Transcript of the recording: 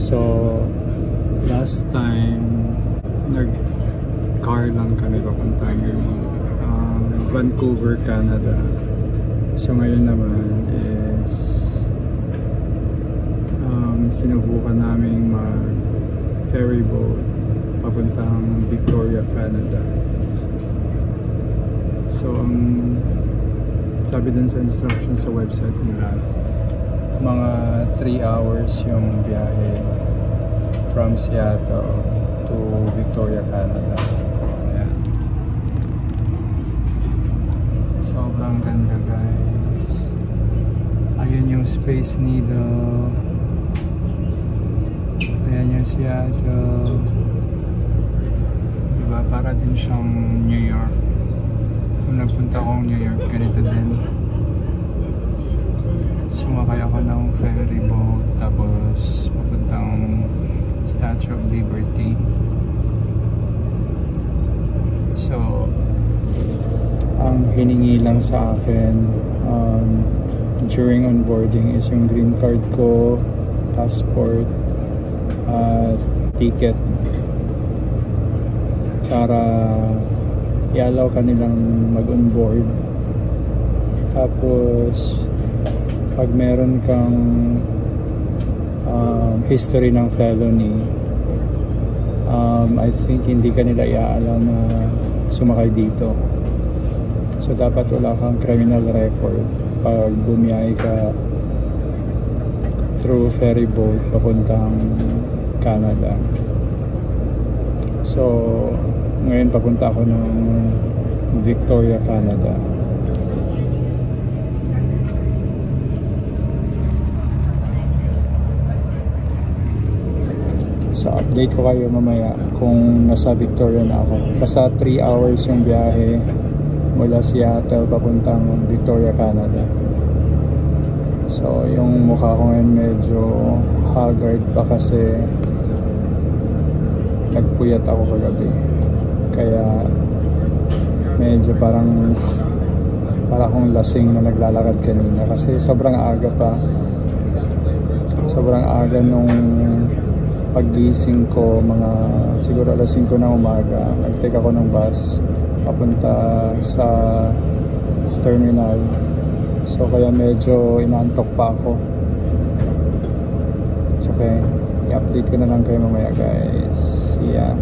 So last time nag-car lang kami papuntang Vancouver, Canada. So ngayon naman is sinubukan naming mag-ferry boat papuntang Victoria, Canada. So ang sabi dun sa instructions sa website nila, mga 3 hours yung biyahe from Seattle to Victoria, Canada. Ayan. Sobrang ganda, guys. Ayun yung Space Needle. Ayan yung Seattle. Diba? Para din siyang New York. Kung nagpunta akong New York, ganito din. Sumakay ako ng ferry boat tapos papuntang Statue of Liberty. So ang hiningi lang sa akin during onboarding is yung green card ko, passport at ticket para i-allow kanilang mag-onboard. Tapos pag meron kang history ng felony, I think hindi ka nila i-allow na sumakay dito. So dapat wala kang criminal record pag bumiyahe ka through ferry boat papuntang Canada. So ngayon papunta ako ng Victoria, Canada. So update ko kayo mamaya kung nasa Victoria na ako. Basta 3 hours yung biyahe mula Seattle papuntang Victoria, Canada. So yung mukha ko ngayon medyo haggard pa kasi nagpuyat ako kagabi. Kaya medyo parang akong lasing na naglalakad kanina kasi sobrang aga pa. Sobrang aga nung paggising ko, mga siguro alas 5 ng umaga. Nag-take ako ng bus papunta sa terminal. So kaya medyo inaantok pa ako. It's okay. I-update ko na lang kayo mamaya, guys. See ya.